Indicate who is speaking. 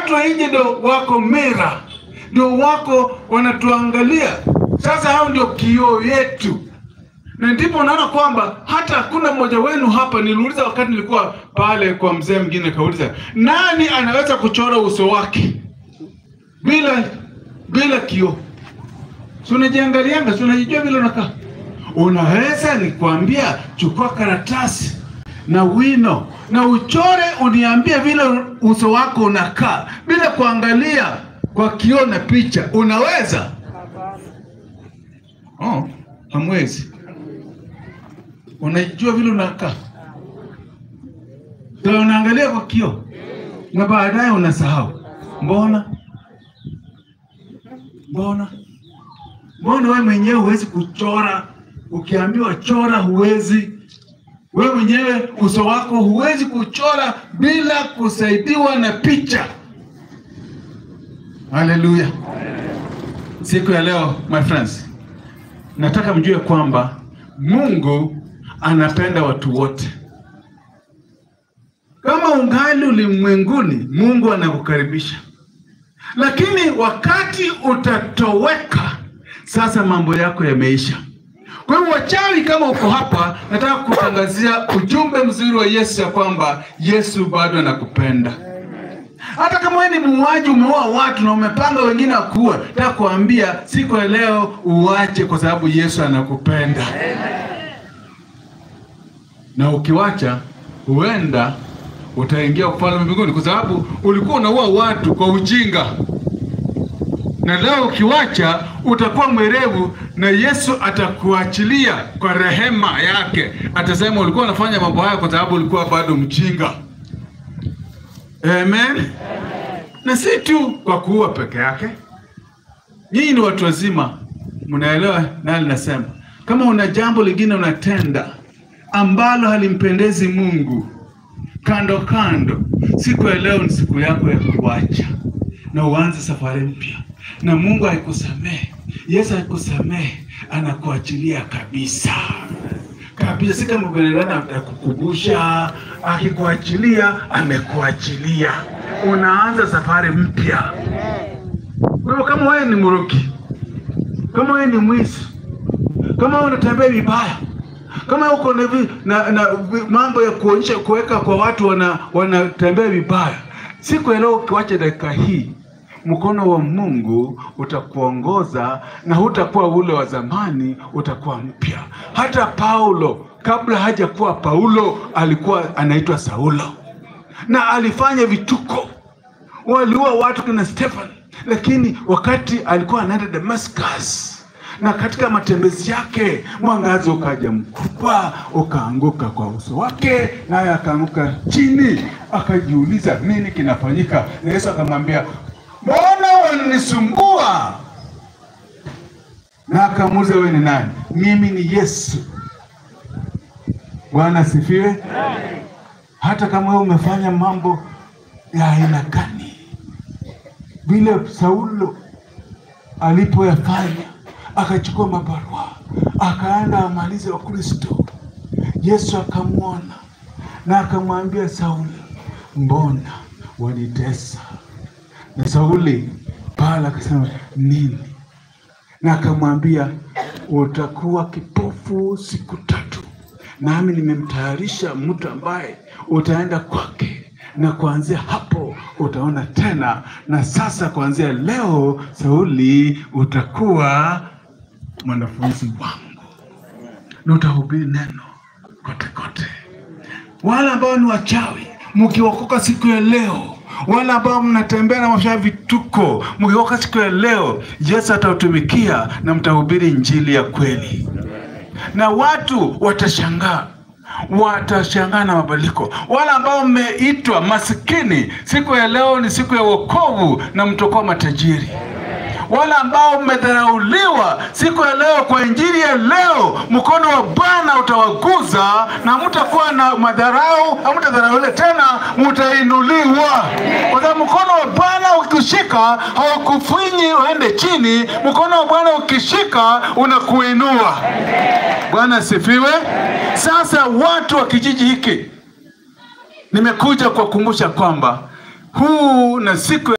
Speaker 1: watu wa nje ndio wako mera, ndio wako wanatuangalia. Sasa hao ndio kioo yetu. Na ndipo unaona kwamba hata hakuna mmoja wenu hapa. Niliuliza wakati nilikuwa pale kwa mzee mwingine, kauliza nani anaweza kuchora uso wake bila kioo? Si unajiangalianga, si unajijua vile unakaa? Unaweza nikwambia, chukua karatasi na wino na uchore, uniambie vile uso wako unakaa bila kuangalia kwa kioo na picha. Unaweza? Hamwezi. Unajua vile unakaa, ndio unaangalia kwa kioo na baadaye unasahau. Mbona wewe mwenyewe huwezi kuchora? Ukiambiwa chora huwezi. Wewe mwenyewe uso wako huwezi kuchora bila kusaidiwa na picha. Haleluya. Siku ya leo, my friends, nataka mjue kwamba Mungu anapenda watu wote. Kama ungali ulimwenguni, Mungu anakukaribisha. Lakini wakati utatoweka, sasa mambo yako yameisha. Kwa hiyo wachawi, kama uko hapa, nataka kutangazia ujumbe mzuri wa Yesu, ya kwamba Yesu bado anakupenda. Hata kama wewe ni muuaji, umeua watu na umepanga wengine wakuue, nataka kuambia siku ya leo uache, kwa sababu Yesu anakupenda. Na ukiwacha, huenda utaingia ufalme wa mbinguni, kwa sababu ulikuwa unaua watu kwa ujinga. Na leo ukiwacha, utakuwa mwerevu, na Yesu atakuachilia kwa rehema yake. Atasema ulikuwa unafanya mambo haya kwa sababu ulikuwa bado mjinga. Amen. Na si tu kwa kuua peke yake. Nyinyi ni watu wazima, mnaelewa nani nasema. Kama una jambo lingine unatenda ambalo halimpendezi Mungu, kando, siku ya leo ni siku yako ya kuacha na uanze safari mpya. Na Mungu haikusamehe, Yesu haikusamehe, anakuachilia kabisa. Si kama mwenendana atakukubusha, akikuachilia, amekuachilia. Unaanza safari mpya. Kwa hivyo kama wewe ni mroki, kama wewe ni mwizi, kama wewe unatembea vibaya, kama uko na mambo ya kuonyesha, kuweka kwa watu wanatembea vibaya, siku ya leo ukiacha dakika hii, mkono wa Mungu utakuongoza, na hutakuwa ule wa zamani, utakuwa mpya. Hata Paulo, kabla hajakuwa Paulo, alikuwa anaitwa Saulo, na alifanya vituko. Waliua watu kina Stefan, lakini wakati alikuwa anaenda Damascus, na katika matembezi yake, mwangazo ukaja mkubwa, ukaanguka kwa uso wake, naye akaanguka chini, akajiuliza nini kinafanyika. Na Yesu akamwambia, mbona wananisumbua? Na akamuuliza, wewe ni nani? Mimi ni Yesu. Bwana asifiwe. Hata kama wewe umefanya mambo ya aina gani, vile Saulo alipoyafanya, akachukua mabarua, akaenda amalize wa Kristo, Yesu akamwona na akamwambia, Saulo, mbona wanitesa? Na Sauli pala akasema, nini? Na akamwambia, utakuwa kipofu siku 3, nami nimemtayarisha mtu ambaye utaenda kwake, na kuanzia hapo utaona tena. Na sasa kuanzia leo, Sauli, utakuwa mwanafunzi wangu, na utahubiri neno kote. Wale ambao ni wachawi, mkiokoka siku ya leo, wala ambao mnatembea na mafanya vituko, mkiokoka siku ya leo, Yesu atautumikia na mtahubiri injili ya kweli. Na watu watashangaa na mabadiliko. Wala ambao mmeitwa masikini, siku ya leo ni siku ya wokovu na mtakuwa matajiri. Wala ambao mmedharauliwa, siku ya leo kwa injili ya leo, mkono wa Bwana utawaguza na mtakuwa na madharau, hamtadharauliwa tena, mtainuliwa. Kwa sababu mkono wa Bwana ukishika, haukufinyi uende chini. Mkono wa Bwana ukishika, unakuinua. Bwana asifiwe. Sasa watu wa kijiji hiki, nimekuja kuwakumbusha kwamba huu na siku